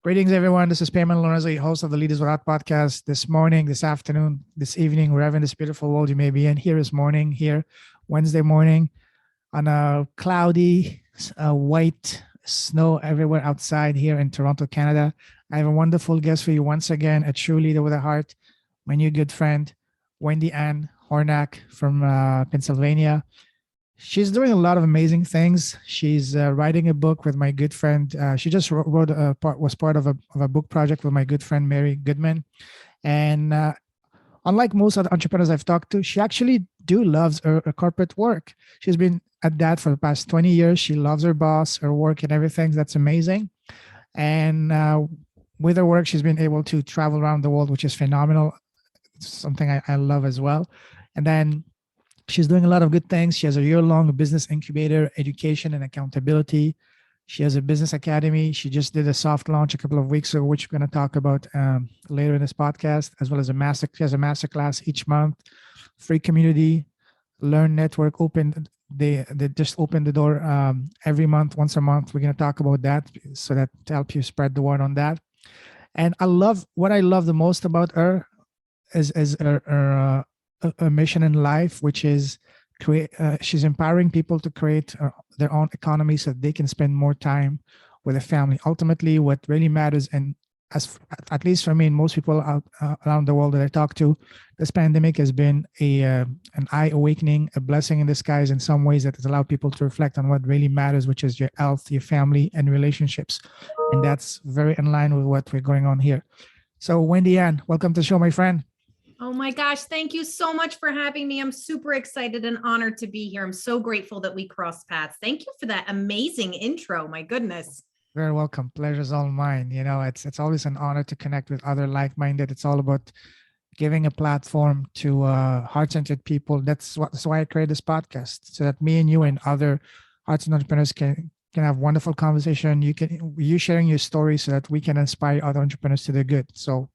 Greetings, everyone. This is Payman Lorenzo, host of the Leaders Without podcast. This morning, this afternoon, this evening, wherever in this beautiful world you may be in, here is morning, here, Wednesday morning, on a cloudy, white snow everywhere outside here in Toronto, Canada. I have a wonderful guest for you once again, a true leader with a heart, my new good friend, WendyAnn Hornak from Pennsylvania. She's doing a lot of amazing things. She's writing a book with my good friend. She just wrote a part, was part of a book project with my good friend Mary Goodman. And unlike most other entrepreneurs I've talked to, she actually do loves her corporate work. She's been at that for the past 20 years. She loves her boss, her work, and everything. That's amazing. And with her work, she's been able to travel around the world, which is phenomenal. It's something I love as well. And then she's doing a lot of good things. She has a year-long business incubator, education and accountability. She has a business academy. She just did a soft launch a couple of weeks ago, which we're going to talk about later in this podcast, as well as she has a masterclass each month, free community, learn network, they just opened the door every month, once a month. We're going to talk about that so that to help you spread the word on that. And what I love the most about her is her a mission in life, which is she's empowering people to create their own economy so that they can spend more time with their family. Ultimately, what really matters, and at least for me and most people around the world that I talk to, this pandemic has been an eye awakening, a blessing in disguise in some ways that has allowed people to reflect on what really matters, which is your health, your family, and relationships. And that's very in line with what we're going on here. So, WendyAnn, welcome to the show, my friend. Oh my gosh, thank you so much for having me. I'm super excited and honored to be here. I'm so grateful that we crossed paths. Thank you for that amazing intro. My goodness. Very welcome. Pleasure's all mine. You know, it's always an honor to connect with other like-minded. It's all about giving a platform to heart-centered people. That's why I created this podcast, so that me and you and other arts and entrepreneurs can have wonderful conversation. You sharing your story so that we can inspire other entrepreneurs to do good. So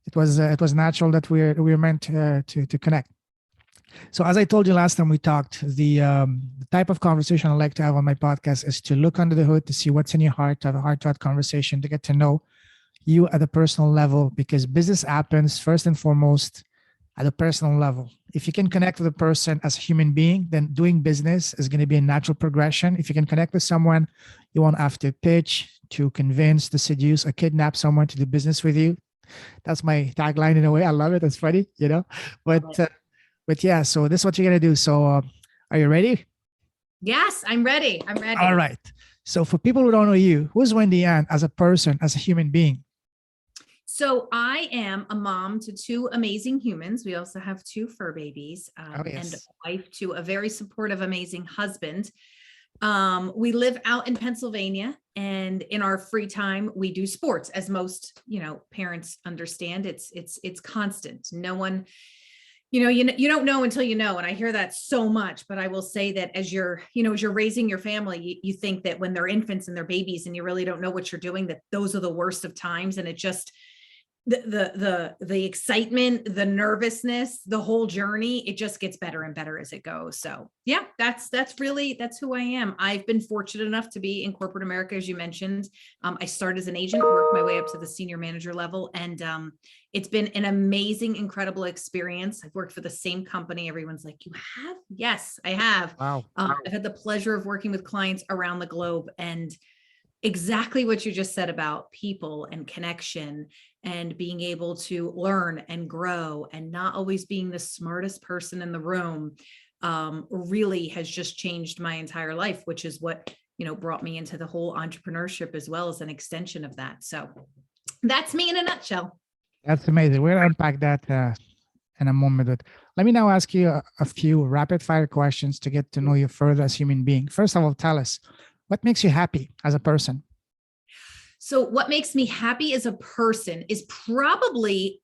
it was natural that we were meant to connect. So as I told you last time we talked, the type of conversation I like to have on my podcast is to look under the hood, to see what's in your heart, to have a heart-to-heart conversation, to get to know you at a personal level, because business happens first and foremost at a personal level. If you can connect with a person as a human being, then doing business is going to be a natural progression. If you can connect with someone, you won't have to pitch, to convince, to seduce, or kidnap someone to do business with you. That's my tagline in a way. I love it. It's funny, you know. But yeah. So this is what you're gonna do. So are you ready? Yes, I'm ready. I'm ready. All right. So for people who don't know you, who's WendyAnn as a person, as a human being? So I am a mom to two amazing humans. We also have two fur babies and a wife to a very supportive, amazing husband. We live out in Pennsylvania, and in our free time, we do sports. As most, parents understand, it's constant. No one, you don't know until you know. And I hear that so much, but I will say that as you're raising your family, you think that when they're infants and they're babies and you really don't know what you're doing, that those are the worst of times. And it just, the excitement, the nervousness, the whole journey, it just gets better and better as it goes. So yeah, that's who I am. I've been fortunate enough to be in corporate America, as you mentioned. I started as an agent, worked my way up to the senior manager level, and it's been an amazing, incredible experience. I've worked for the same company. Everyone's like, you have? Yes, I have. Wow. I've had the pleasure of working with clients around the globe, and exactly what you just said about people and connection and being able to learn and grow and not always being the smartest person in the room really has just changed my entire life, which is what, brought me into the whole entrepreneurship as well as an extension of that. So that's me in a nutshell. That's amazing. We're gonna unpack that in a moment. But let me now ask you a few rapid fire questions to get to know you further as a human being. First of all, tell us, what makes you happy as a person? So what makes me happy as a person is probably,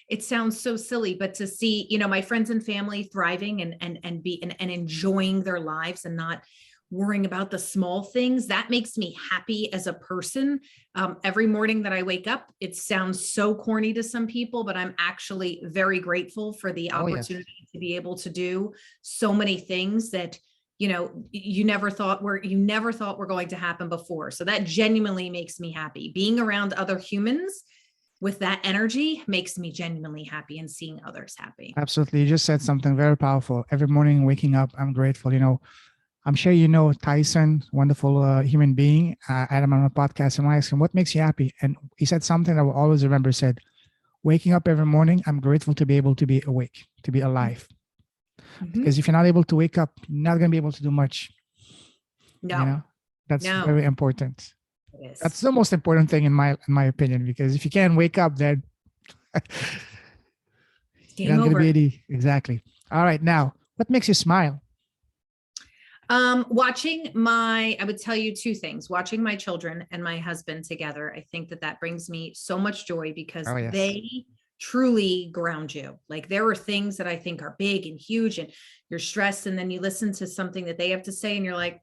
it sounds so silly, but to see, my friends and family thriving and enjoying their lives and not worrying about the small things, that makes me happy as a person. Every morning that I wake up, it sounds so corny to some people, but I'm actually very grateful for the opportunity to be able to do so many things that you never thought were going to happen before. So that genuinely makes me happy. Being around other humans with that energy makes me genuinely happy, and seeing others happy. Absolutely. You just said something very powerful. Every morning waking up, I'm grateful. I'm sure Tyson, wonderful human being. I had him on a podcast, and I asked him, what makes you happy? And he said something I will always remember. He said, waking up every morning, I'm grateful to be able to be awake, to be alive. Mm-hmm. Because if you're not able to wake up, you're not going to be able to do much. No. That's very important. It is. That's the most important thing in my opinion, because if you can't wake up, then you're not going to be exactly. All right. Now, what makes you smile? I would tell you two things: watching my children and my husband together. I think that brings me so much joy, because they truly ground you. Like, there are things that I think are big and huge, and you're stressed, and then you listen to something that they have to say, and you're like,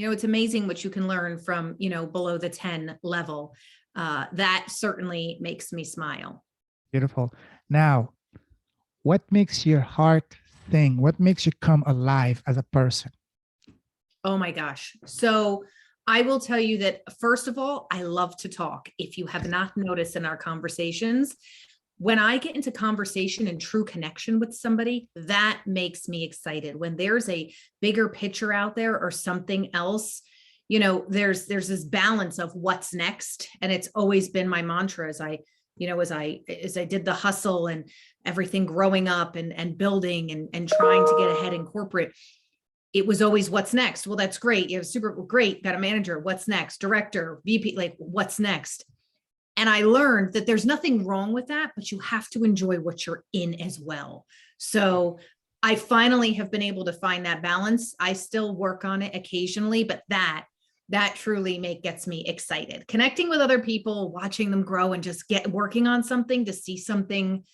it's amazing what you can learn from, below the 10 level. That certainly makes me smile. Beautiful. Now, what makes your heart sing? What makes you come alive as a person? Oh my gosh. So I will tell you that, first of all, I love to talk. If you have not noticed in our conversations, when I get into conversation and true connection with somebody, that makes me excited. When there's a bigger picture out there or something else, there's this balance of what's next. And it's always been my mantra as I did the hustle and everything growing up and building and trying to get ahead in corporate. It was always, what's next? Well, that's great. You have super great, got a manager. What's next? Director, VP, like, what's next? And I learned that there's nothing wrong with that, but you have to enjoy what you're in as well. So I finally have been able to find that balance. I still work on it occasionally, but that truly gets me excited. Connecting with other people, watching them grow, and just working on something to see something,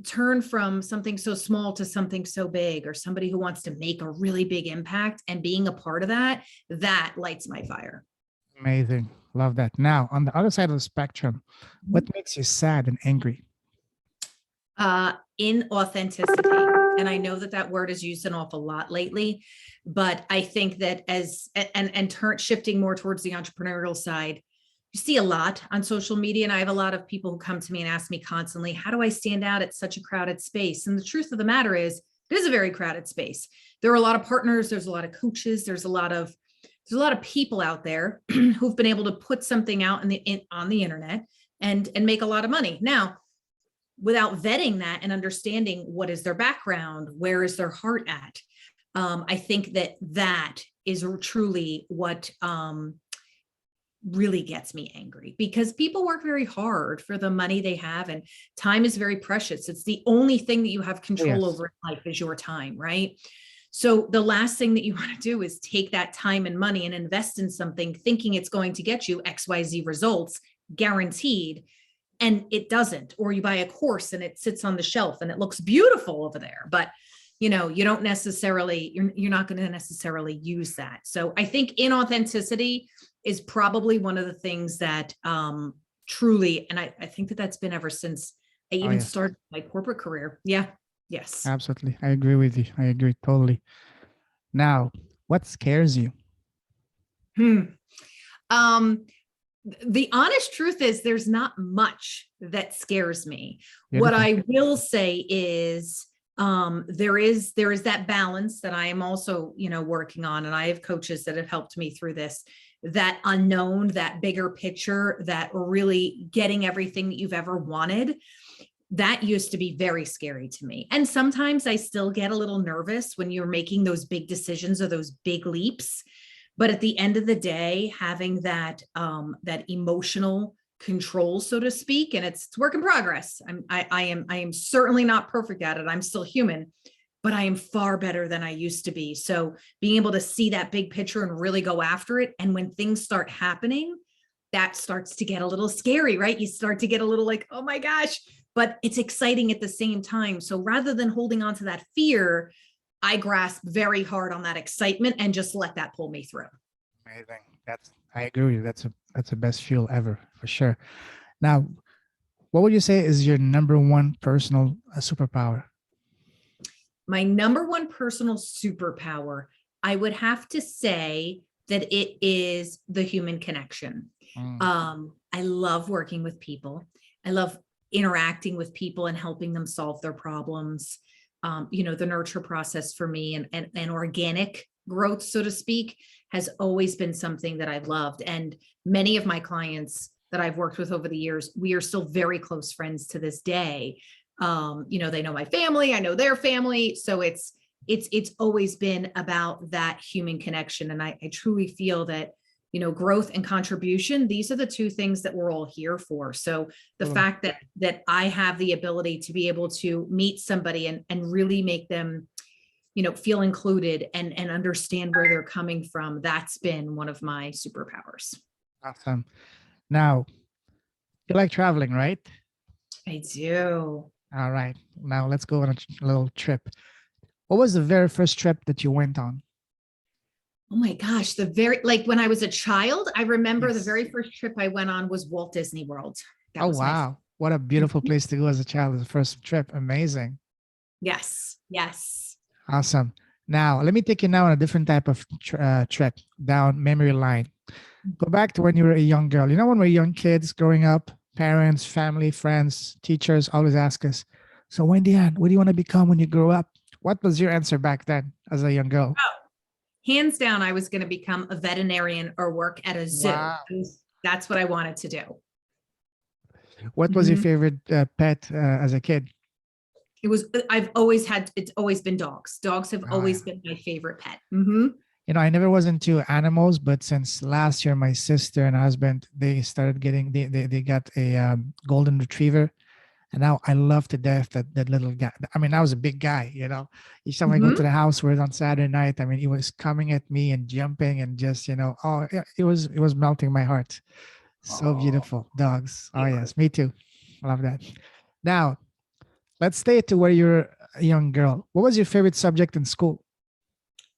turn from something so small to something so big, or somebody who wants to make a really big impact, and being a part of that lights my fire. Amazing. Love that. Now, on the other side of the spectrum, what makes you sad and angry? Inauthenticity. And I know that word is used an awful lot lately, but I think that shifting more towards the entrepreneurial side, you see a lot on social media. And I have a lot of people who come to me and ask me constantly, how do I stand out at such a crowded space? And the truth of the matter is, it is a very crowded space. There are a lot of partners. There's a lot of coaches. There's a lot of people out there who've been able to put something out on the internet and make a lot of money. Now, without vetting that and understanding what is their background, where is their heart at, I think that is truly what really gets me angry, because people work very hard for the money they have, and time is very precious. It's the only thing that you have control over in life is your time, right? So the last thing that you want to do is take that time and money and invest in something thinking it's going to get you XYZ results guaranteed, and it doesn't. Or you buy a course and it sits on the shelf and it looks beautiful over there, but you don't necessarily, you're not going to necessarily use that. So I think inauthenticity is probably one of the things that truly, and I think that's been ever since I even started my corporate career. Yeah. Yes. Absolutely. I agree with you. I agree totally. Now, what scares you? The honest truth is, there's not much that scares me. Beautiful. What I will say is, there is that balance that I am also, working on. And I have coaches that have helped me through this, that unknown, that bigger picture, that really getting everything that you've ever wanted. That used to be very scary to me. And sometimes I still get a little nervous when you're making those big decisions or those big leaps. But at the end of the day, having that emotional control, so to speak, and it's work in progress. I am certainly not perfect at it. I'm still human, but I am far better than I used to be. So being able to see that big picture and really go after it. And when things start happening, that starts to get a little scary, right? You start to get a little like, oh my gosh, but it's exciting at the same time. So rather than holding on to that fear, I grasp very hard on that excitement and just let that pull me through. Amazing. I agree with you. That's the best fuel ever, for sure. Now, what would you say is your number one personal superpower? My number one personal superpower, I would have to say that it is the human connection. Mm. I love working with people. I love interacting with people and helping them solve their problems. The nurture process for me and organic growth, so to speak, has always been something that I've loved. And many of my clients that I've worked with over the years, we are still very close friends to this day. They know my family, I know their family. So it's always been about that human connection. And I truly feel that, growth and contribution, these are the two things that we're all here for. So the fact that I have the ability to be able to meet somebody and really make them, feel included and understand where they're coming from, that's been one of my superpowers. Awesome. Now, you like traveling, right? I do. All right. Now let's go on a little trip. What was the very first trip that you went on? Oh my gosh, when I was a child, I remember Yes. the very first trip I went on was Walt Disney World. Oh, wow. What a beautiful place to go as a child, the first trip. Amazing. Yes. Yes. Awesome. Now, let me take you now on a different type of trip down memory line. Go back to when you were a young girl. When we're young kids growing up, parents, family, friends, teachers always ask us, so WendyAnn, what do you want to become when you grow up? What was your answer back then as a young girl? Oh, hands down, I was going to become a veterinarian or work at a zoo. Wow. That's what I wanted to do. What was your favorite pet as a kid? It's always been dogs. Dogs have always been my favorite pet. I never was into animals, but since last year, my sister and husband, they started they got a golden retriever. And now I love to death that little guy. I mean, I was a big guy, Each time I go to the house where it's on Saturday night, I mean, he was coming at me and jumping and just, oh, yeah, it was melting my heart. So beautiful. Dogs. Oh, yes. Me too. I love that. Now, let's stay to where you're a young girl. What was your favorite subject in school?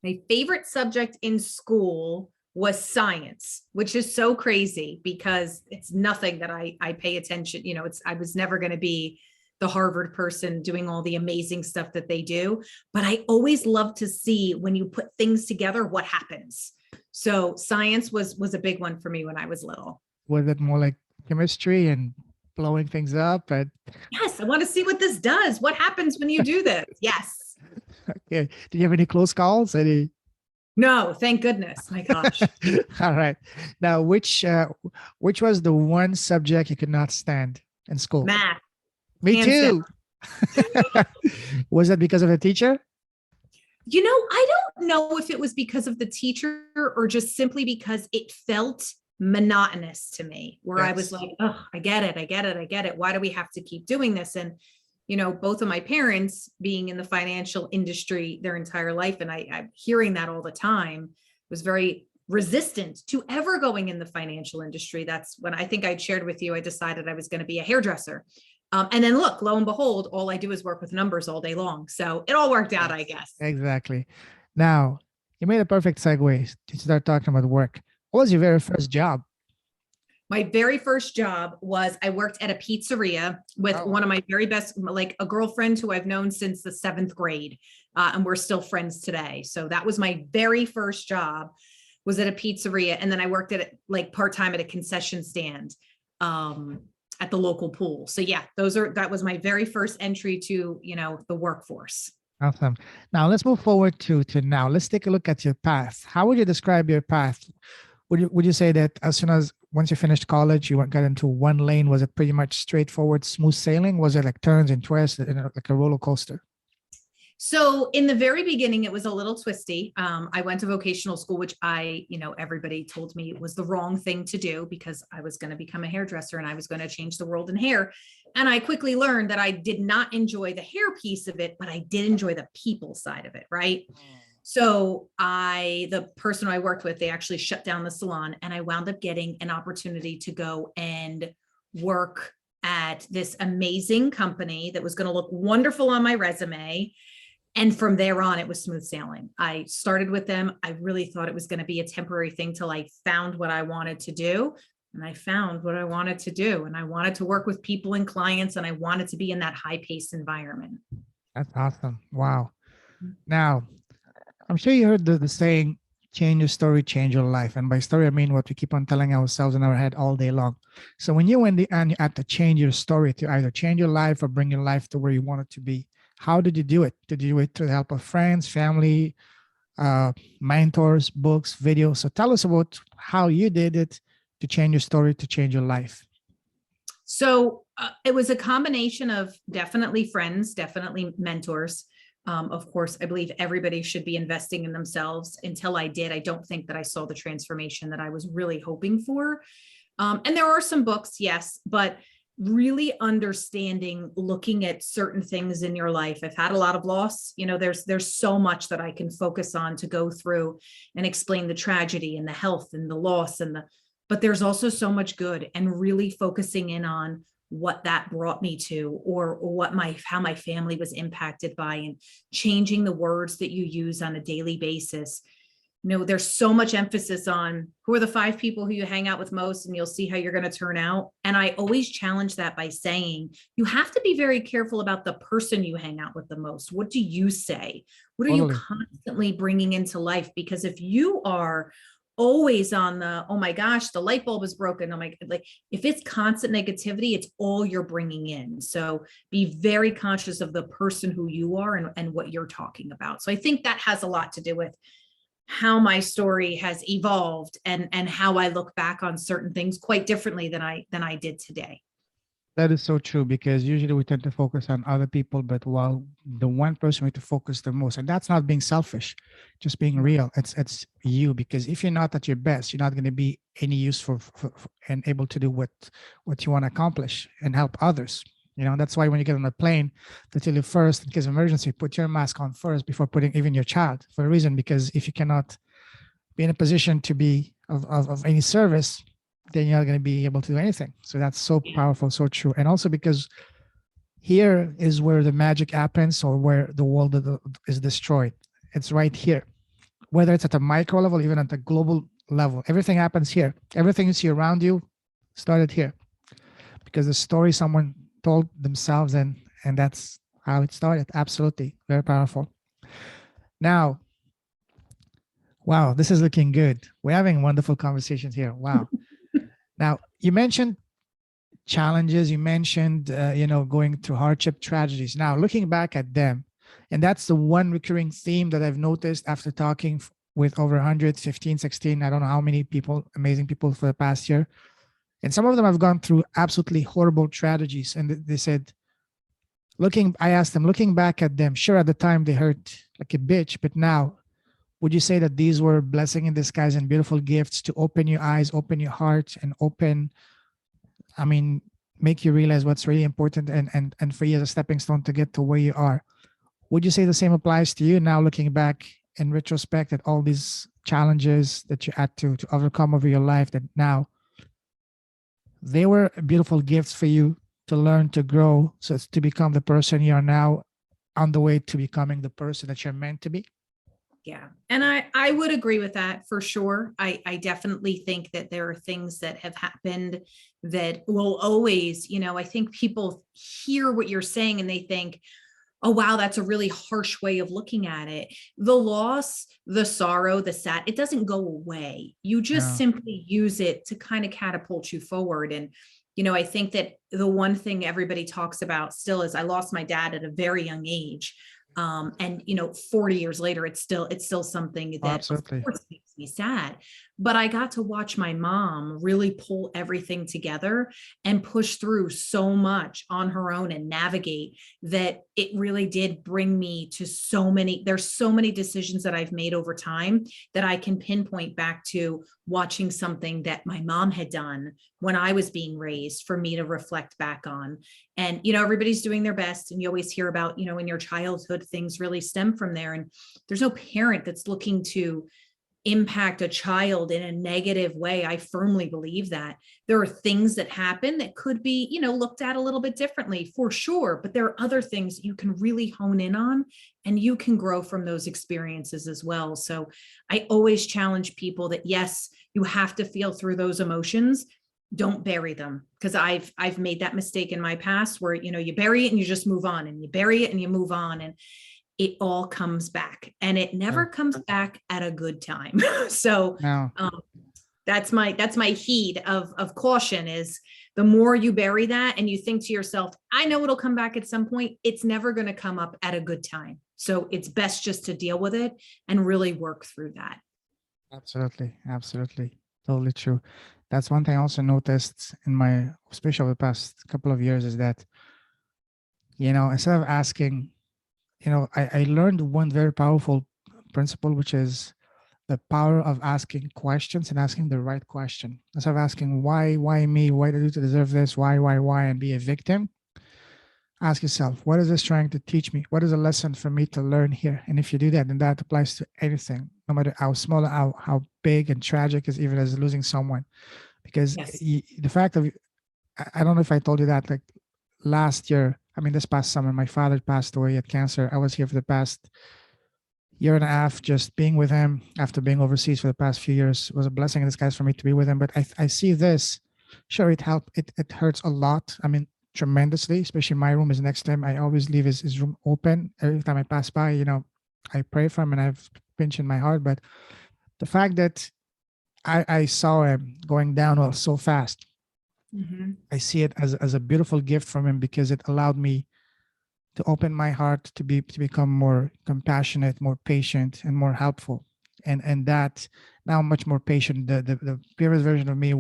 My favorite subject in school was science, which is so crazy because it's nothing that I pay attention. I was never going to be the Harvard person doing all the amazing stuff that they do, but I always love to see when you put things together, what happens. So science was a big one for me when I was little. Was it more like chemistry and blowing things up? Yes, I want to see what this does. What happens when you do this? Yes. Okay. Did you have any close calls? No, thank goodness. My gosh. All right. Now, which was the one subject you could not stand in school? Math. Me too. Was that because of the teacher? I don't know if it was because of the teacher or just simply because it felt monotonous to me, where I was like, oh, I get it. Why do we have to keep doing this? And both of my parents being in the financial industry their entire life, and I'm hearing that all the time, was very resistant to ever going in the financial industry. That's when I think I'd shared with you, I decided I was going to be a hairdresser. And then look, lo and behold, all I do is work with numbers all day long. So it all worked out, I guess. Exactly. Now, you made a perfect segue to start talking about work. What was your very first job? My very first job was I worked at a pizzeria with one of my very best, like a girlfriend who I've known since the 7th grade. And we're still friends today. So that was my very first job, was at a pizzeria. And then I worked at it like part-time at a concession stand at the local pool. So yeah, that was my very first entry to, the workforce. Awesome. Now let's move forward to now. Let's take a look at your path. How would you describe your path? Would you say that as soon as once you finished college, you got into one lane? Was it pretty much straightforward, smooth sailing? Was it like turns and twists, like a roller coaster? So in the very beginning, it was a little twisty. I went to vocational school, which everybody told me was the wrong thing to do because I was going to become a hairdresser and I was going to change the world in hair. And I quickly learned that I did not enjoy the hair piece of it, but I did enjoy the people side of it. Right. So the person I worked with, they actually shut down the salon, and I wound up getting an opportunity to go and work at this amazing company that was going to look wonderful on my resume. And from there on, it was smooth sailing. I started with them. I really thought it was going to be a temporary thing till I found what I wanted to do. And I found what I wanted to do. And I wanted to work with people and clients, and I wanted to be in that high-paced environment. That's awesome. Wow. Now, I'm sure you heard the saying, change your story, change your life. And by story, I mean what we keep on telling ourselves in our head all day long. So when you, WendyAnn, you had to change your story to either change your life or bring your life to where you want it to be. How did you do it? Did you do it through the help of friends, family, mentors, books, videos? So tell us about how you did it to change your story, to change your life. So it was a combination of definitely friends, definitely mentors. Of course, I believe everybody should be investing in themselves. Until I did, I don't think that I saw the transformation that I was really hoping for. And there are some books, yes, but really understanding, looking at certain things in your life. I've had a lot of loss. There's so much that I can focus on to go through and explain the tragedy and the health and the loss but there's also so much good, and really focusing in on what that brought me to, or how my family was impacted by, and changing the words that you use on a daily basis. There's so much emphasis on who are the 5 people who you hang out with most, and you'll see how you're going to turn out. And I always challenge that by saying, you have to be very careful about the person you hang out with the most. What do you say? What are you constantly bringing into life? Because if you are always on the, oh my gosh, the light bulb is broken, oh my, like, if it's constant negativity, it's all you're bringing in. So be very conscious of the person who you are, and what you're talking about. So I think that has a lot to do with how my story has evolved, and how I look back on certain things quite differently than I did today. That is so true, because usually we tend to focus on other people, but while the one person we have to focus the most, and that's not being selfish, just being real. It's you, because if you're not at your best, you're not going to be any use for and able to do what you want to accomplish and help others. That's why when you get on a plane, they tell you first, in case of emergency, put your mask on first before putting even your child, for a reason. Because if you cannot be in a position to be of any service, then you're not going to be able to do anything. So that's so powerful, so true. And also because here is where the magic happens, or where the world is destroyed. It's right here. Whether it's at a micro level, even at the global level, everything happens here. Everything you see around you started here, because the story someone told themselves, and that's how it started. Absolutely. Very powerful. Now, wow, this is looking good. We're having wonderful conversations here. Wow. Now, you mentioned challenges, you mentioned, going through hardship, tragedies. Now, looking back at them, and that's the one recurring theme that I've noticed after talking with over 115, 16, I don't know how many people, amazing people for the past year. And some of them have gone through absolutely horrible tragedies. And they said, I asked them, looking back at them, sure, at the time they hurt like a bitch, but now, would you say that these were blessing in disguise and beautiful gifts to open your eyes, open your heart, and make you realize what's really important, and for you as a stepping stone to get to where you are? Would you say the same applies to you now, looking back in retrospect at all these challenges that you had to overcome over your life, that now they were beautiful gifts for you to learn, to grow, so to become the person you are now, on the way to becoming the person that you're meant to be? Yeah. And I would agree with that for sure. I definitely think that there are things that have happened that will always, I think people hear what you're saying and they think, oh, wow, that's a really harsh way of looking at it. The loss, the sorrow, the sad, it doesn't go away. You just simply use it to kind of catapult you forward. And, I think that the one thing everybody talks about still is, I lost my dad at a very young age. And 40 years later, it's still something that of course makes me sad. But I got to watch my mom really pull everything together and push through so much on her own and navigate, that it really did bring me to there's so many decisions that I've made over time that I can pinpoint back to watching something that my mom had done when I was being raised, for me to reflect back on. And, everybody's doing their best. And you always hear about, in your childhood, things really stem from there. And there's no parent that's looking to impact a child in a negative way. I firmly believe that there are things that happen that could be, looked at a little bit differently, for sure. But there are other things you can really hone in on, and you can grow from those experiences as well. So I always challenge people that, yes, you have to feel through those emotions. Don't bury them, because I've made that mistake in my past where, you bury it and you just move on, and you bury it and you move on. it all comes back, and it never comes back at a good time. So No. that's my heed of caution is the more you bury that and you think to yourself, I know it'll come back at some point, it's never going to come up at a good time. So it's best just to deal with it and really work through that. Absolutely. Absolutely. Totally true. That's one thing I also noticed in my, especially over the past couple of years, is that, instead of asking, I learned one very powerful principle, which is the power of asking questions and asking the right question. Instead of asking why me, why did I deserve this, why, and be a victim, ask yourself, what is this trying to teach me? What is a lesson for me to learn here? And if you do that, then that applies to anything, no matter how small, how big and tragic as even as losing someone. Because Yes. the fact of, I don't know if I told you that, like last year, this past summer, my father passed away at cancer. I was here for the past year and a half, just being with him after being overseas for the past few years. It was a blessing in disguise for me to be with him. But I see this, sure, it helped. It hurts a lot. Tremendously, especially my room is next to him. I always leave his room open. Every time I pass by, I pray for him and I have pinch in my heart. But the fact that I saw him going down so fast, I see it as a beautiful gift from him, because it allowed me to open my heart to become more compassionate, more patient, and more helpful. And that now I'm much more patient. The previous version of me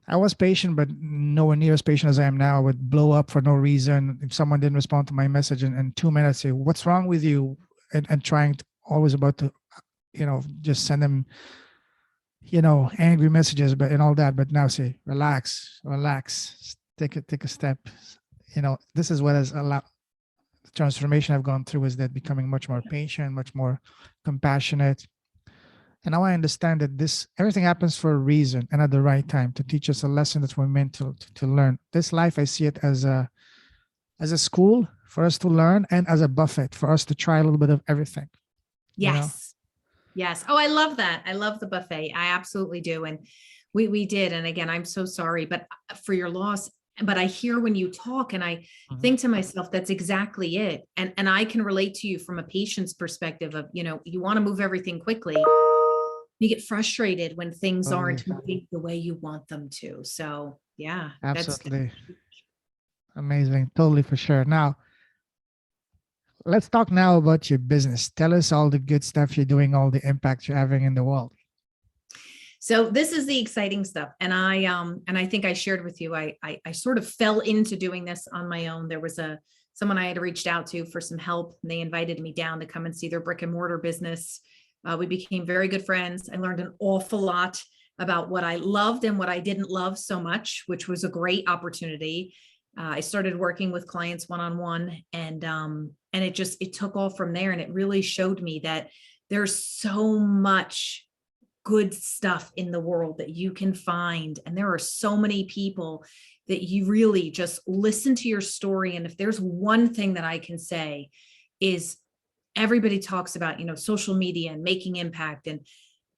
I was patient, but nowhere near as patient as I am now. I would blow up for no reason. If someone didn't respond to my message in 2 minutes, say, what's wrong with you? And trying to always about to, just send them, angry messages, but and all that. But now say, relax, take a step. This is what has allowed the transformation I've gone through, is that becoming much more patient, much more compassionate. And now I understand that everything happens for a reason and at the right time to teach us a lesson that we're meant to learn. This life, I see it as a school for us to learn, and as a buffet for us to try a little bit of everything. Yes. Yes. Oh, I love that. I love the buffet. I absolutely do. And we did. And again, I'm so sorry, but for your loss. But I hear when you talk and I think to myself, that's exactly it. And I can relate to you from a patient's perspective of, you want to move everything quickly. You get frustrated when things aren't moving the way you want them to. So yeah, absolutely. Amazing. Totally, for sure. Now, let's talk now about your business. Tell us all the good stuff you're doing, all the impact you're having in the world. So this is the exciting stuff. And I think I shared with you, I sort of fell into doing this on my own. There was someone I had reached out to for some help, and they invited me down to come and see their brick and mortar business. We became very good friends. I learned an awful lot about what I loved and what I didn't love so much, which was a great opportunity. I started working with clients one-on-one, and it took off from there. And it really showed me that there's so much good stuff in the world that you can find. And there are so many people that you really just listen to your story. And if there's one thing that I can say is, everybody talks about, social media and making impact. And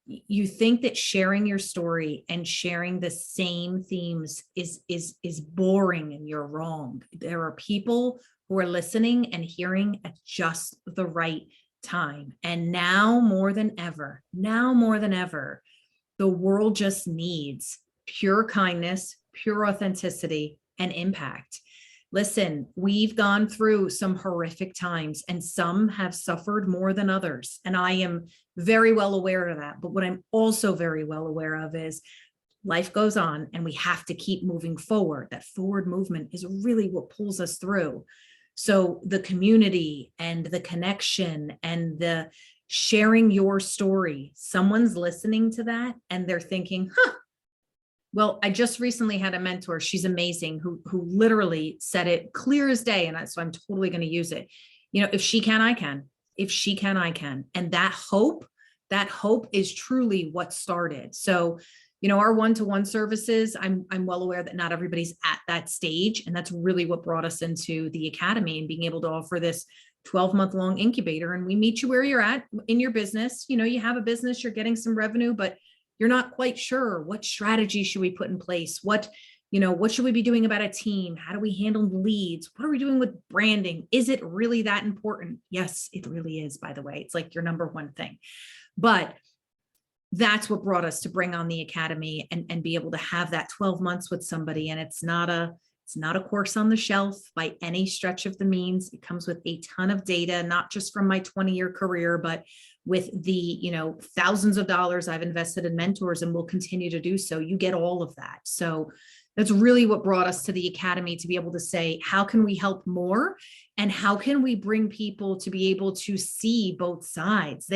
you think that sharing your story and sharing the same themes is boring, and you're wrong. There are people who are listening and hearing at just the right time. And now more than ever, the world just needs pure kindness, pure authenticity, and impact. Listen, we've gone through some horrific times, and some have suffered more than others. And I am very well aware of that. But what I'm also very well aware of is life goes on, and we have to keep moving forward. That forward movement is really what pulls us through. So the community and the connection and the sharing your story, someone's listening to that and they're thinking, well, I just recently had a mentor. She's amazing, who literally said it clear as day. And so I'm totally going to use it. If she can, I can. If she can, I can. And that hope is truly what started. So, our one-to-one services, I'm well aware that not everybody's at that stage. And that's really what brought us into the academy and being able to offer this 12-month-long incubator. And we meet you where you're at in your business. You have a business, you're getting some revenue, but you're not quite sure what strategy should we put in place, what What should we be doing about a team? How do we handle leads? What are we doing with branding? Is it really that important? Yes, it really is, by the way. It's like your number one thing. But that's what brought us to bring on the academy and be able to have that 12 months with somebody. And it's not a course on the shelf by any stretch of the means. It comes with a ton of data, not just from my 20-year career, but with the, thousands of dollars I've invested in mentors and will continue to do so. You get all of that. So that's really what brought us to the academy, to be able to say, how can we help more? And how can we bring people to be able to see both sides?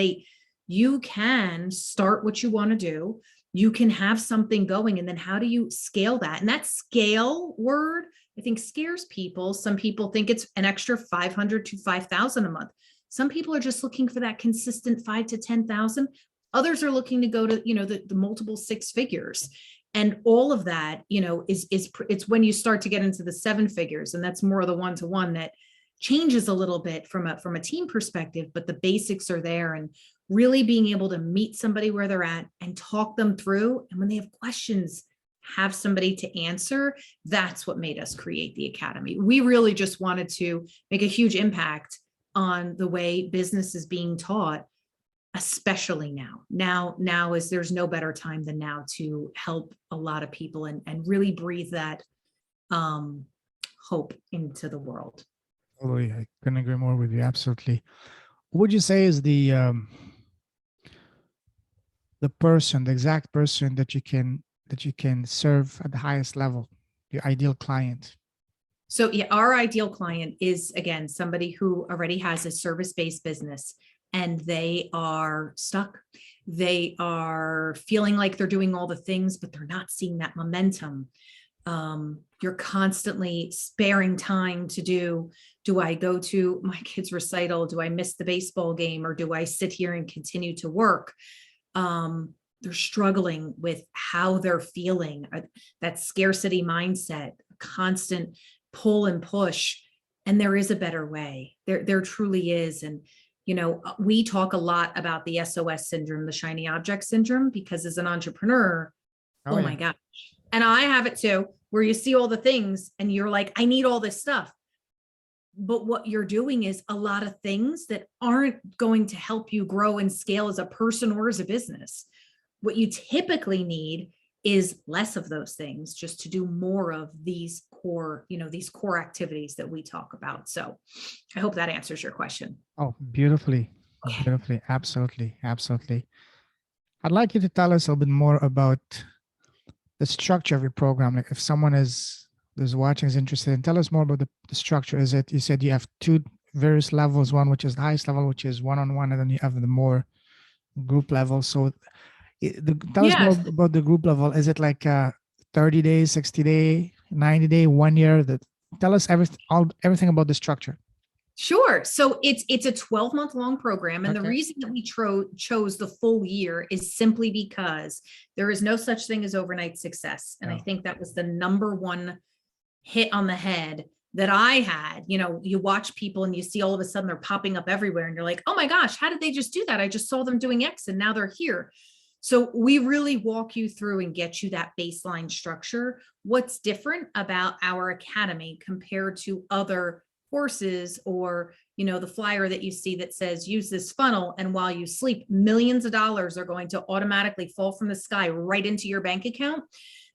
You can start what you want to do. You can have something going, and then how do you scale that? And that scale word, I think, scares people. Some people think it's an extra 500 to 5,000 a month. Some people are just looking for that consistent 5 to 10,000. Others are looking to go to, the multiple six figures. And all of that, it's when you start to get into the seven figures, and that's more of the one-to-one that changes a little bit from a team perspective, but the basics are there. And really being able to meet somebody where they're at and talk them through. And when they have questions, have somebody to answer. That's what made us create the academy. We really just wanted to make a huge impact on the way business is being taught, especially now. Now is there's no better time than now to help a lot of people and really breathe that hope into the world. Totally, I couldn't agree more with you. Absolutely. What would you say is the exact person that you can serve at the highest level, your ideal client? So yeah, our ideal client is, again, somebody who already has a service-based business and they are stuck. They are feeling like they're doing all the things, but they're not seeing that momentum. You're constantly sparing time to do I go to my kid's recital? Do I miss the baseball game? Or do I sit here and continue to work? They're struggling with how they're feeling, that scarcity mindset, constant pull and push. And there is a better way. There truly is. And, we talk a lot about the SOS syndrome, the shiny object syndrome, because as an entrepreneur, oh my gosh. And I have it too, where you see all the things and you're like, I need all this stuff. But what you're doing is a lot of things that aren't going to help you grow and scale as a person or as a business. What you typically need is less of those things, just to do more of these core activities that we talk about. So I hope that answers your question. Oh, beautifully. Okay. Beautifully. Absolutely. Absolutely. I'd like you to tell us a little bit more about the structure of your program. Like if someone is watching, is interested, and tell us more about the structure. Is it, you said you have two various levels, one which is the highest level, which is one-on-one, and then you have the more group level. So tell us more about the group level. Is it like 30 days, 60 day, 90 day, 1 year? Tell us everything about the structure. Sure. So it's a 12-month long program. And the reason that we chose the full year is simply because there is no such thing as overnight success. And I think that was the number one hit on the head that I had. You watch people and you see all of a sudden they're popping up everywhere and you're like, oh my gosh, how did they just do that? I just saw them doing X and now they're here. So we really walk you through and get you that baseline structure. What's different about our academy compared to other courses, or the flyer that you see that says use this funnel, and while you sleep, millions of dollars are going to automatically fall from the sky right into your bank account.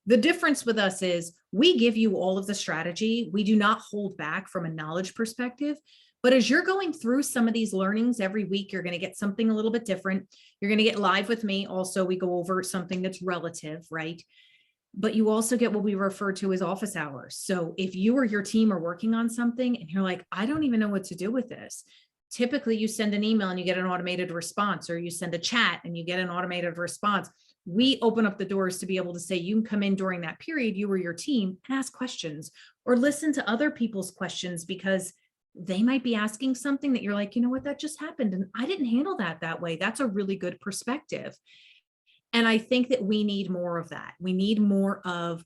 The difference with us is we give you all of the strategy. We do not hold back from a knowledge perspective. But as you're going through some of these learnings every week, you're going to get something a little bit different. You're going to get live with me. Also, we go over something that's relative, right? But you also get what we refer to as office hours. So if you or your team are working on something and you're like, I don't even know what to do with this. Typically you send an email and you get an automated response, or you send a chat and you get an automated response. We open up the doors to be able to say, you can come in during that period, you or your team, and ask questions or listen to other people's questions, because they might be asking something that you're like, you know what, that just happened and I didn't handle that way. That's a really good perspective. And I think that we need more of that. We need more of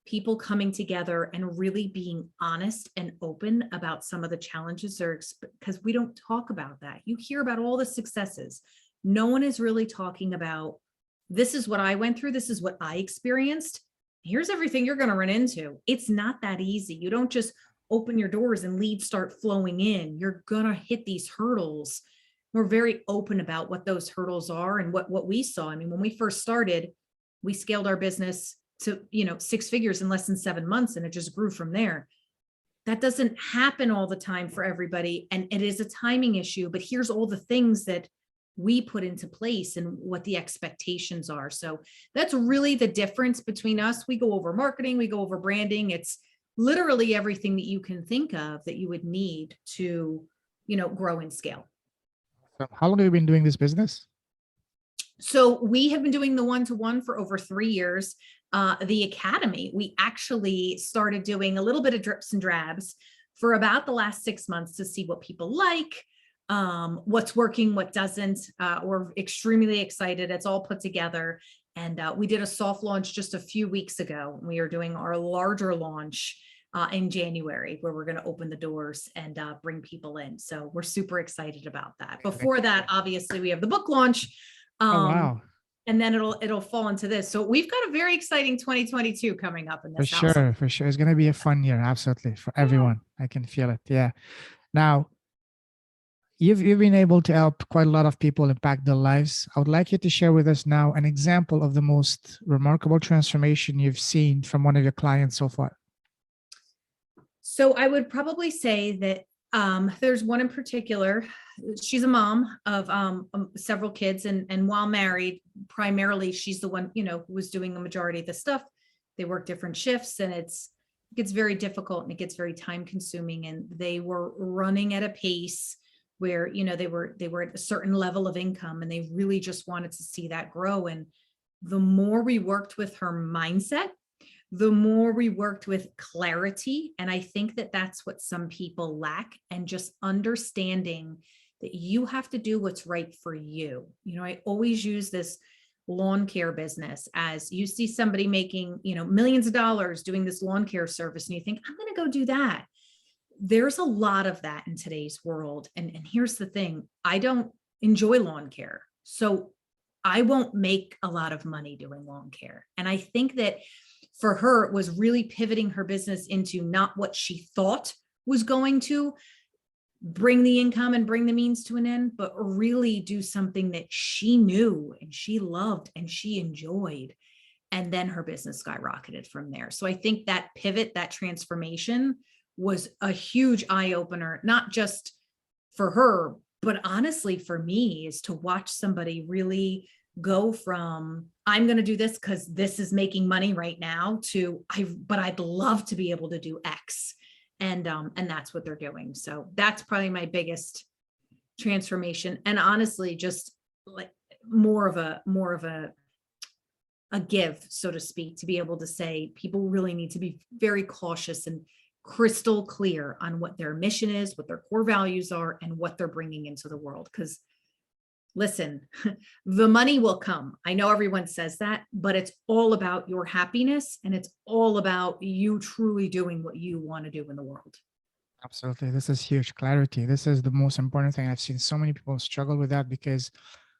people coming together and really being honest and open about some of the challenges, because we don't talk about that. You hear about all the successes. No one is really talking about, this is what I went through. This is what I experienced. here's everything you're going to run into. It's not that easy. You don't just open your doors and leads start flowing in. You're going to hit these hurdles. We're very open about what those hurdles are and what we saw. I mean, when we first started, we scaled our business to, 6 figures in less than 7 months, and it just grew from there. That doesn't happen all the time for everybody. And it is a timing issue, but here's all the things that we put into place and what the expectations are. So that's really the difference between us. We go over marketing, we go over branding. It's literally everything that you can think of that you would need to, grow and scale. So how long have you been doing this business? So we have been doing the one-to-one for over 3 years. The academy, we actually started doing a little bit of drips and drabs for about the last 6 months to see what people like, what's working, what doesn't. We're extremely excited. It's all put together. And we did a soft launch just a few weeks ago. We are doing our larger launch in January, where we're going to open the doors and bring people in. So we're super excited about that. Before that, obviously, we have the book launch. Oh, wow. And then it'll fall into this. So we've got a very exciting 2022 coming up in this house. For sure. It's going to be a fun year. Absolutely. For everyone. I can feel it. Yeah. Now, you've been able to help quite a lot of people impact their lives. I would like you to share with us now an example of the most remarkable transformation you've seen from one of your clients so far. So I would probably say that there's one in particular. She's a mom of several kids, and while married, primarily she's the one, who was doing the majority of the stuff. They work different shifts, and it gets very difficult and it gets very time consuming. And they were running at a pace where, they were at a certain level of income, and they really just wanted to see that grow. And the more we worked with her mindset, the more we worked with clarity. And I think that that's what some people lack, and just understanding that you have to do what's right for you. I always use this lawn care business as you see somebody making, millions of dollars doing this lawn care service, and you think, I'm going to go do that. There's a lot of that in today's world. And here's the thing, I don't enjoy lawn care, so I won't make a lot of money doing lawn care. And I think that for her, it was really pivoting her business into not what she thought was going to bring the income and bring the means to an end, but really do something that she knew and she loved and she enjoyed. And then her business skyrocketed from there. So I think that pivot, that transformation was a huge eye opener, not just for her, but honestly for me, is to watch somebody really go from, I'm going to do this because this is making money right now, to but I'd love to be able to do X. And that's what they're doing. So that's probably my biggest transformation. And honestly, just like more of a give, so to speak, to be able to say people really need to be very cautious and crystal clear on what their mission is, what their core values are, and what they're bringing into the world. Because listen, the money will come. I know everyone says that, but it's all about your happiness, and it's all about you truly doing what you want to do in the world. Absolutely. This is huge clarity. This is the most important thing. I've seen so many people struggle with that, because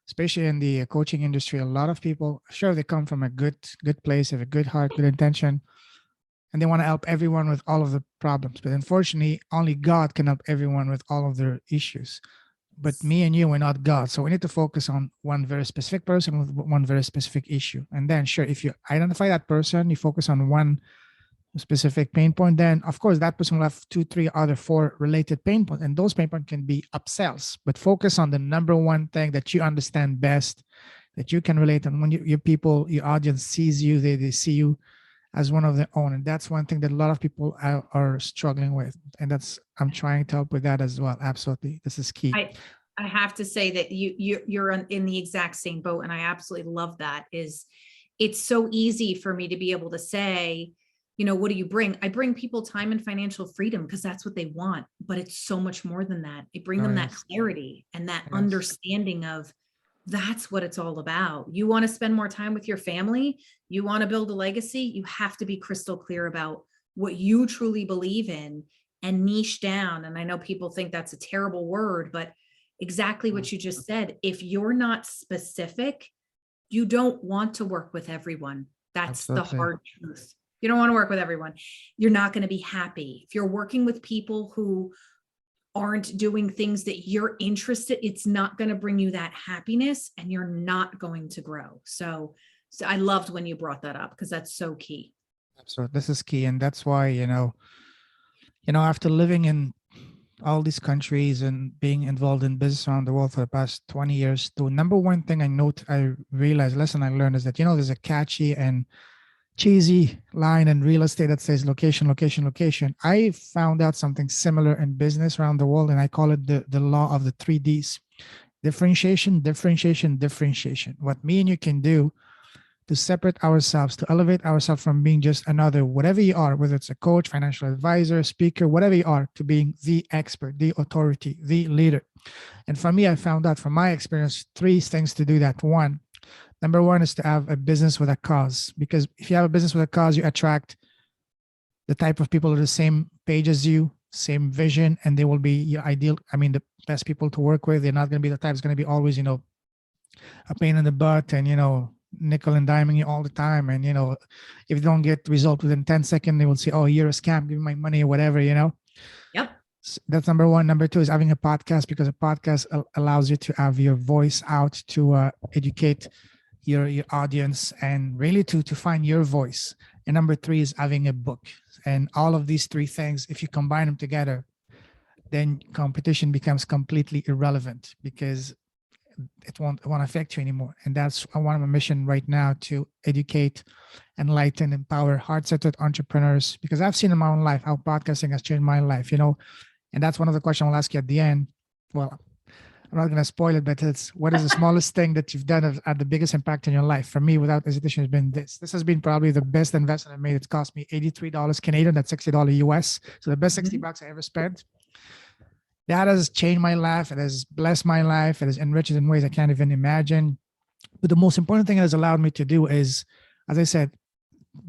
especially in the coaching industry, a lot of people, sure, they come from a good place, have a good heart, good intention, and they want to help everyone with all of the problems. But unfortunately, only God can help everyone with all of their issues. But me and you, we're not God. So we need to focus on one very specific person with one very specific issue. And then sure, if you identify that person, you focus on one specific pain point, then of course that person will have 2, 3, other 4 related pain points. And those pain points can be upsells, but focus on the number one thing that you understand best, that you can relate. And when your people, your audience sees you, they see you as one of their own. And that's one thing that a lot of people are struggling with. And I'm trying to help with that as well. Absolutely. This is key. I have to say that you're in the exact same boat. And I absolutely love that. It's so easy for me to be able to say, what do you bring? I bring people time and financial freedom because that's what they want. But it's so much more than that. I bring them that clarity and that understanding of, that's what it's all about. You want to spend more time with your family. You want to build a legacy. You have to be crystal clear about what you truly believe in and niche down. And I know people think that's a terrible word, but exactly what you just said. If you're not specific, you don't want to work with everyone. That's the hard truth. You don't want to work with everyone. You're not going to be happy. If you're working with people who aren't doing things that you're interested, it's not going to bring you that happiness, and you're not going to grow. So I loved when you brought that up, because that's so key. So this is key. And that's why, after living in all these countries and being involved in business around the world for the past 20 years, the number one thing I realized, lesson I learned is that, there's a catchy and cheesy line in real estate that says location, location, location. I found out something similar in business around the world, and I call it the law of the 3Ds: differentiation, differentiation, differentiation. What me and you can do to separate ourselves, to elevate ourselves from being just another, whatever you are, whether it's a coach, financial advisor, speaker, whatever you are, to being the expert, the authority, the leader. And for me, I found out from my experience, 3 things to do that. Number one is to have a business with a cause, because if you have a business with a cause, you attract the type of people who are the same page as you, same vision, and they will be your ideal. The best people to work with. They're not going to be the type that's going to be always, a pain in the butt and, nickel and diming you all the time. And, if you don't get result within 10 seconds, they will say, oh, you're a scam, give me my money or whatever, Yep. So that's number one. Number two is having a podcast, because a podcast allows you to have your voice out to educate your audience and really to find your voice. And number 3 is having a book. And all of these 3 things, if you combine them together, then competition becomes completely irrelevant, because it won't affect you anymore. And that's one of my mission right now, to educate, enlighten, empower heart-centered entrepreneurs, because I've seen in my own life how podcasting has changed my life, and that's one of the questions I'll ask you at the end. Well, I'm not going to spoil it, but it's, what is the smallest thing that you've done that had the biggest impact in your life? For me, without hesitation, has been this. This has been probably the best investment I made. It's cost me $83 Canadian, that's $60 US. So the best 60 bucks I ever spent. That has changed my life. It has blessed my life. It has enriched it in ways I can't even imagine. But the most important thing it has allowed me to do is, as I said,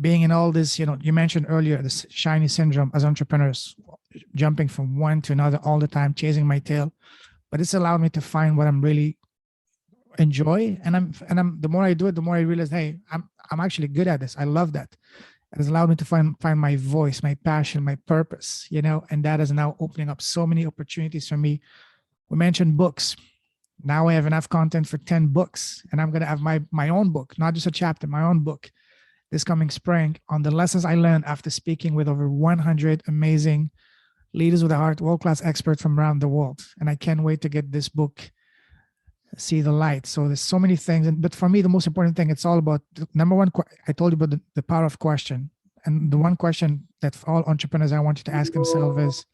being in all this, you mentioned earlier, this shiny syndrome as entrepreneurs, jumping from one to another all the time, chasing my tail. But it's allowed me to find what I'm really enjoy. And I'm the more I do it, the more I realize, hey, I'm actually good at this. I love that. It has allowed me to find my voice, my passion, my purpose, and that is now opening up so many opportunities for me. We mentioned books. Now I have enough content for 10 books, and I'm going to have my own book, not just a chapter, my own book this coming spring on the lessons I learned after speaking with over 100 amazing leaders with a heart, world-class experts from around the world. And I can't wait to get this book see the light. So there's so many things. But for me, the most important thing, it's all about number one. I told you about the power of question. And the one question that all entrepreneurs I want you to ask themselves is,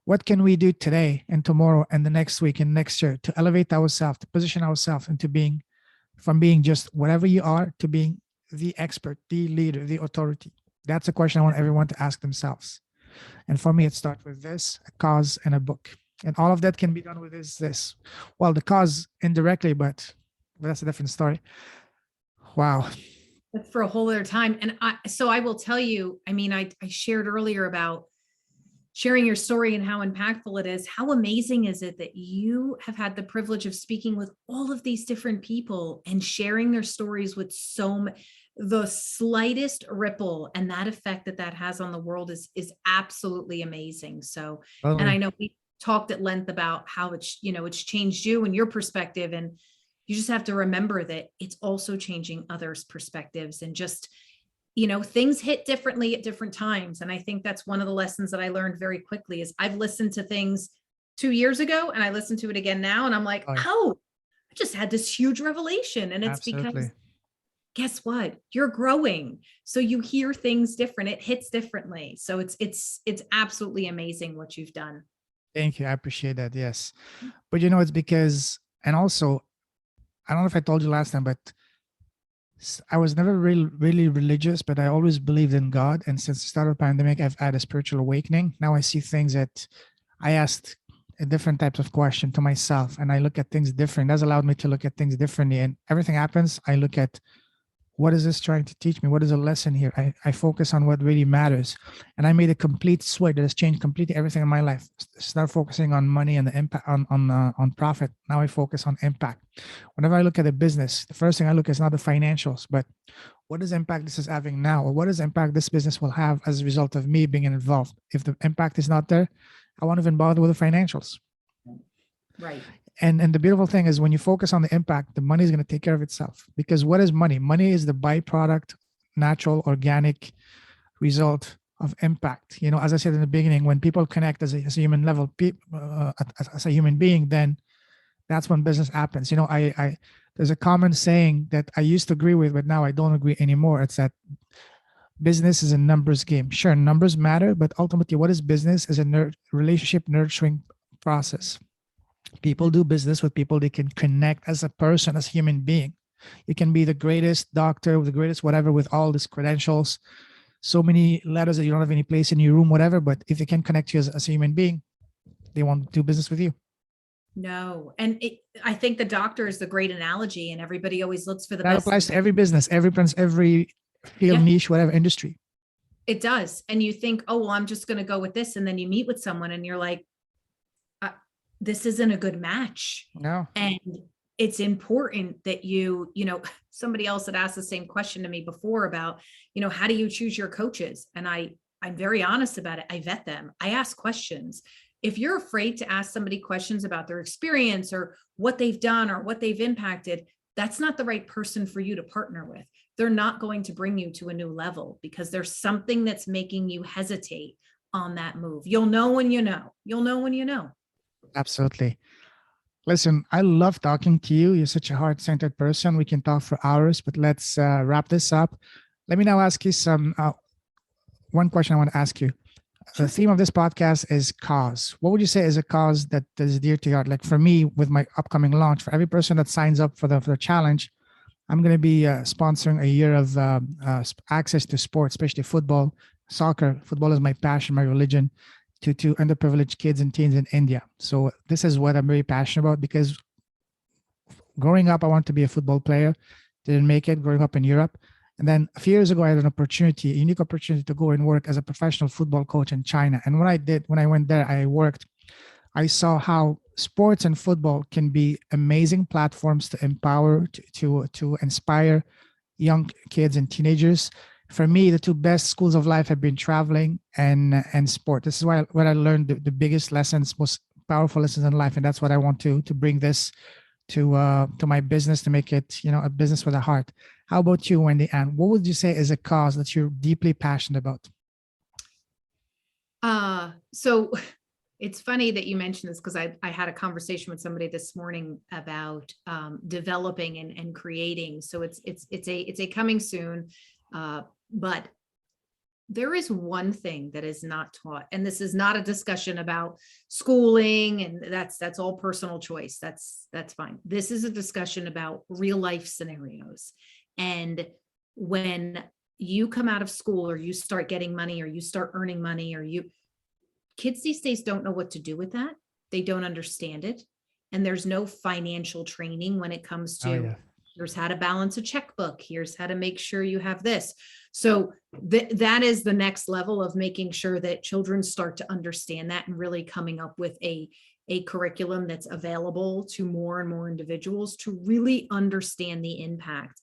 what can we do today and tomorrow and the next week and next year to elevate ourselves, to position ourselves into from being just whatever you are to being the expert, the leader, the authority? That's a question I want everyone to ask themselves. And for me, it starts with this, a cause and a book. And all of that can be done with this. Well, the cause indirectly, but that's a different story. Wow. That's for a whole other time. And I will tell you, I shared earlier about sharing your story and how impactful it is. How amazing is it that you have had the privilege of speaking with all of these different people and sharing their stories with the slightest ripple, and that effect that has on the world is absolutely amazing. So, and I know we talked at length about how it's changed you and your perspective, and you just have to remember that it's also changing others' perspectives, and just, things hit differently at different times. And I think that's one of the lessons that I learned very quickly is I've listened to things 2 years ago and I listen to it again now, and I'm like, oh, I just had this huge revelation. And it's because guess what? You're growing. So you hear things different. It hits differently. So it's absolutely amazing what you've done. Thank you. I appreciate that. Yes. But it's because, and also, I don't know if I told you last time, but I was never really religious, but I always believed in God. And since the start of the pandemic, I've had a spiritual awakening. Now I see things that I asked a different types of question to myself, and I look at things different. That's allowed me to look at things differently. And everything happens, I look at what is this trying to teach me? What is the lesson here? I focus on what really matters. And I made a complete switch that has changed completely everything in my life. Start focusing on money and the impact on profit. Now I focus on impact. Whenever I look at a business, the first thing I look at is not the financials, but what is the impact this is having now? Or what is the impact this business will have as a result of me being involved? If the impact is not there, I won't even bother with the financials. Right. And the beautiful thing is when you focus on the impact, the money is going to take care of itself. Because what is money? Money is the byproduct, natural, organic result of impact. You know, as I said in the beginning, when people connect as a human level, as a human being, then that's when business happens. You know, I there's a common saying that I used to agree with, but now I don't agree anymore. It's that business is a numbers game. Sure, numbers matter, but ultimately, what is business is a relationship nurturing process. People do business with people they can connect as a person, as a human being. You can be the greatest doctor, the greatest whatever, with all these credentials, so many letters that you don't have any place in your room, whatever. But if they can connect you as a human being, they want to do business with you. No. And I think the doctor is the great analogy, and everybody always looks for the That best. applies to every business, every field, niche, whatever industry. It does. And you think, oh, well, I'm just going to go with this. And then you meet with someone and you're like, this isn't a good match. No. And it's important that you know, somebody else had asked the same question to me before about, you know, how do you choose your coaches? And I'm very honest about it. I vet them. I ask questions. If you're afraid to ask somebody questions about their experience or what they've done or what they've impacted, that's not the right person for you to partner with. They're not going to bring you to a new level because there's something that's making you hesitate on that move. You'll know when you know. You'll know when you know. Absolutely. Listen, I love talking to you. You're such a heart-centered person. We can talk for hours, but let's wrap this up. Let me now ask you one question I want to ask you. Sure. The theme of this podcast is cause. What would you say is a cause that is dear to your heart? Like for me, with my upcoming launch, for every person that signs up for the challenge, I'm going to be sponsoring a year of access to sports, especially football, soccer. Football is my passion, my religion, to underprivileged kids and teens in India. So this is what I'm very passionate about, because growing up, I wanted to be a football player. Didn't make it growing up in Europe. And then a few years ago, I had a unique opportunity to go and work as a professional football coach in China. And when I went there, I saw how sports and football can be amazing platforms to empower, to inspire young kids and teenagers. For me, the two best schools of life have been traveling and sport. This is where I learned the biggest lessons, most powerful lessons in life. And that's what I want to bring this to my business, to make it, you know, a business with a heart. How about you, WendyAnn? What would you say is a cause that you're deeply passionate about? So it's funny that you mentioned this, because I had a conversation with somebody this morning about developing and creating. So it's a coming soon, but there is one thing that is not taught, and this is not a discussion about schooling, and that's all personal choice. That's fine. This is a discussion about real life scenarios. And when you come out of school, or you start getting money, or you start earning money, kids these days don't know what to do with that. They don't understand it. And there's no financial training when it comes to, here's how to balance a checkbook. Here's how to make sure you have this. So that is the next level of making sure that children start to understand that, and really coming up with a curriculum that's available to more and more individuals to really understand the impact.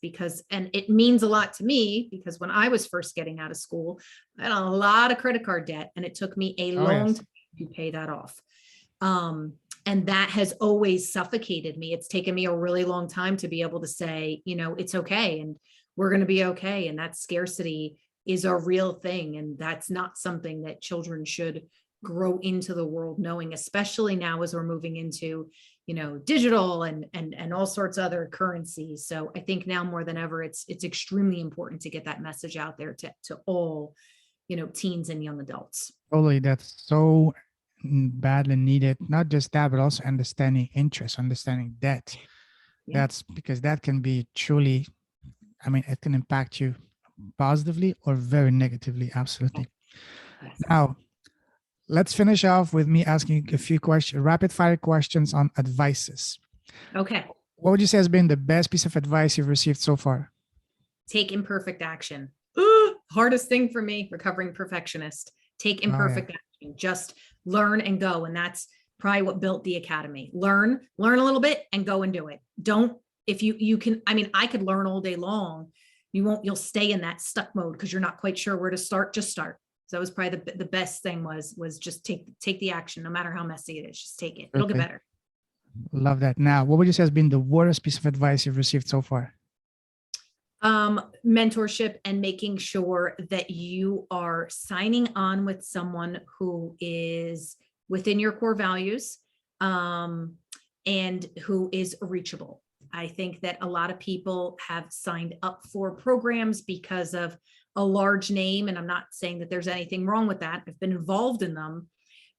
And it means a lot to me, because when I was first getting out of school, I had a lot of credit card debt, and it took me a long time to pay that off. And that has always suffocated me. It's taken me a really long time to be able to say, you know, it's okay, and we're going to be okay. And that scarcity is a real thing. And that's not something that children should grow into the world knowing, especially now as we're moving into, you know, digital and all sorts of other currencies. So I think now more than ever, it's extremely important to get that message out there to all, you know, teens and young adults. Totally. That's so badly needed. Not just that, but also understanding interest, understanding debt. Yeah. That's because that can be truly, I mean, it can impact you positively or very negatively. Absolutely. Yes. Now, let's finish off with me asking a few questions, rapid fire questions on advices. Okay. What would you say has been the best piece of advice you've received so far? take imperfect action. Hardest thing for me, recovering perfectionist. Take imperfect action. Just learn and go. And that's probably what built the academy. Learn a little bit and go and do it. Don't, if you can, I mean, I could learn all day long. You'll stay in that stuck mode because you're not quite sure where to start. Just start. So that was probably the best thing was just take the action, no matter how messy it is. Just take it. It'll get better. Love that. Now, what would you say has been the worst piece of advice you've received so far? Mentorship and making sure that you are signing on with someone who is within your core values, and who is reachable. I think that a lot of people have signed up for programs because of a large name. And I'm not saying that there's anything wrong with that. I've been involved in them,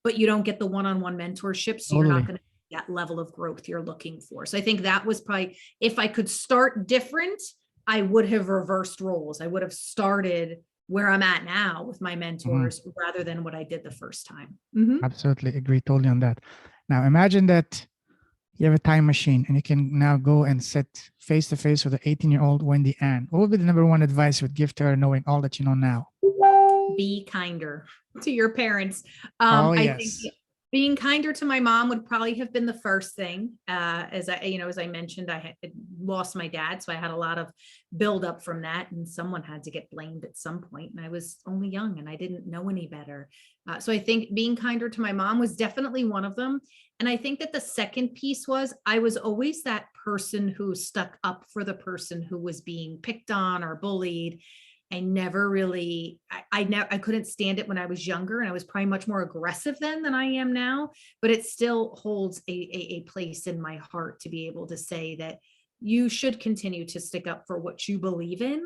but you don't get the one-on-one mentorship. So you're not going to get that level of growth you're looking for. So I think that was probably, if I could start different, I would have reversed roles. I would have started where I'm at now with my mentors rather than what I did the first time. Absolutely agree totally on that. Now imagine that you have a time machine and you can now go and sit face to face with the 18-year-old WendyAnn. What would be the number one advice you would give to her knowing all that you know now? Be kinder to your parents. I think being kinder to my mom would probably have been the first thing. As I mentioned, I had lost my dad. So I had a lot of buildup from that, and someone had to get blamed at some point. And I was only young and I didn't know any better. So I think being kinder to my mom was definitely one of them. And I think that the second piece was I was always that person who stuck up for the person who was being picked on or bullied. I never really, I couldn't stand it when I was younger, and I was probably much more aggressive then than I am now, but it still holds a place in my heart to be able to say that you should continue to stick up for what you believe in,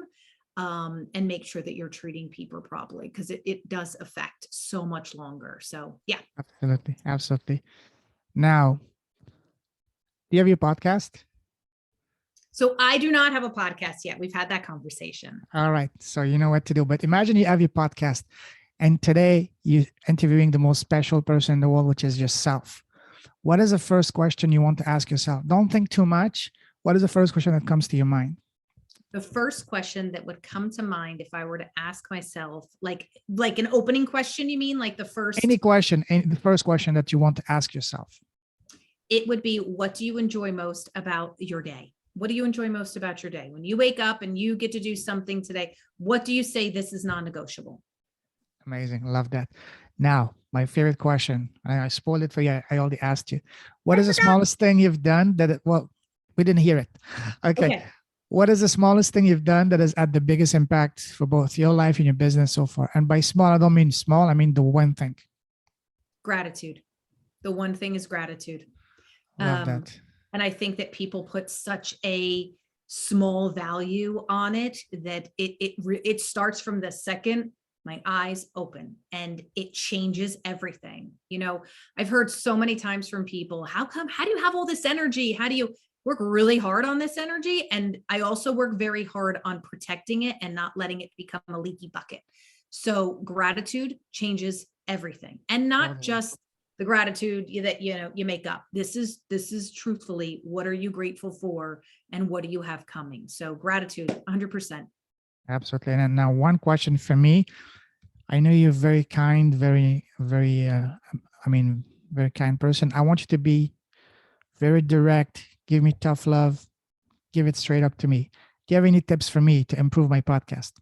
and make sure that you're treating people properly, because it does affect so much longer. So yeah. Absolutely. Absolutely. Now, do you have your podcast? So I do not have a podcast yet. We've had that conversation. All right. So you know what to do. But imagine you have your podcast and today you're interviewing the most special person in the world, which is yourself. What is the first question you want to ask yourself? Don't think too much. What is the first question that comes to your mind? The first question that would come to mind if I were to ask myself, like an opening question, you mean like the first? Any question, the first question that you want to ask yourself. It would be, what do you enjoy most about your day? What do you enjoy most about your day? When you wake up and you get to do something today, what do you say this is non-negotiable? Amazing. Love that. Now, my favorite question, I spoiled it for you. I already asked you. What is the smallest thing you've done we didn't hear it. Okay. What is the smallest thing you've done that has had the biggest impact for both your life and your business so far? And by small, I don't mean small. I mean the one thing. Gratitude. The one thing is gratitude. Love that. And I think that people put such a small value on it that it starts from the second my eyes open, and it changes everything. I've heard so many times from people, how do you have all this energy? How do you work really hard on this energy? And I also work very hard on protecting it and not letting it become a leaky bucket. So gratitude changes everything, and not just the gratitude that you make up. This is truthfully, what are you grateful for and what do you have coming? So gratitude, 100%. Absolutely. And now one question for me. I know you're very kind, very, very, very kind person. I want you to be very direct. Give me tough love. Give it straight up to me. Do you have any tips for me to improve my podcast?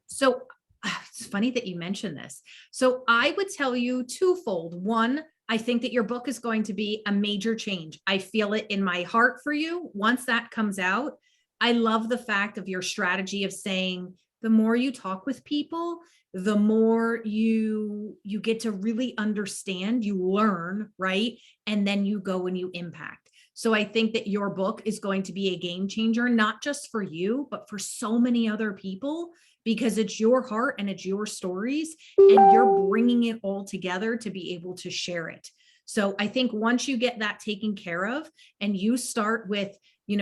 So it's funny that you mentioned this. So I would tell you twofold. One, I think that your book is going to be a major change. I feel it in my heart for you. Once that comes out, I love the fact of your strategy of saying, the more you talk with people, the more you get to really understand, you learn, right? And then you go and you impact. So I think that your book is going to be a game changer, not just for you, but for so many other people, because it's your heart and it's your stories, and you're bringing it all together to be able to share it. So I think once you get that taken care of, and you start with,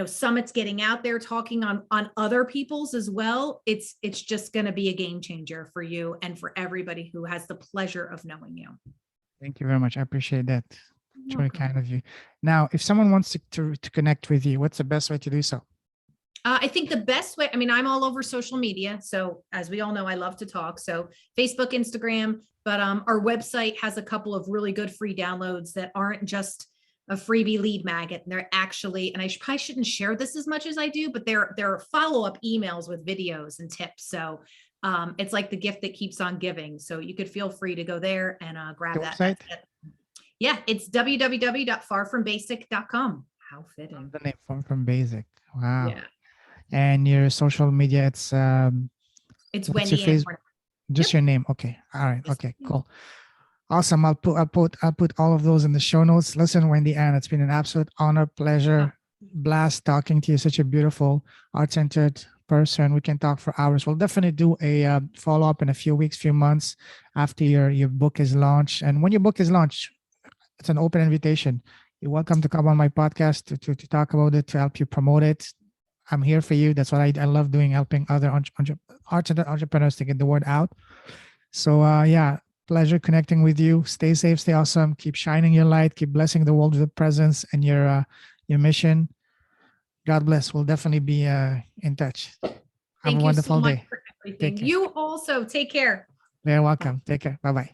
summits getting out there, talking on other people's as well, it's just going to be a game changer for you and for everybody who has the pleasure of knowing you. Thank you very much. I appreciate that. It's really kind of you. Now, if someone wants to connect with you, what's the best way to do so? I think the best way, I mean, I'm all over social media. So as we all know, I love to talk. So Facebook, Instagram, but our website has a couple of really good free downloads that aren't just a freebie lead magnet. And they're actually, and I probably shouldn't share this as much as I do, but they're follow-up emails with videos and tips. So it's like the gift that keeps on giving. So you could feel free to go there and grab The that. website? Yeah, it's www.farfrombasic.com. How fitting. The name from Basic. Wow. Yeah. And your social media, it's It's what's your WendyAnn. Facebook? Just Yep. your name. Okay. All right. Yes. Okay. Cool. Awesome. I'll put all of those in the show notes. Listen, WendyAnn, it's been an absolute honor, pleasure, blast talking to you. Such a beautiful, art-centered person. We can talk for hours. We'll definitely do a follow-up in a few weeks, few months after your book is launched. And when your book is launched, it's an open invitation. You're welcome to come on my podcast to talk about it, to help you promote it. I'm here for you. That's what I love doing, helping other art-centered entrepreneurs to get the word out. So yeah, pleasure connecting with you. Stay safe, stay awesome. Keep shining your light. Keep blessing the world with your presence and your mission. God bless. We'll definitely be in touch. Have a wonderful day. For everything. You also take care. You're welcome. Take care. Bye-bye.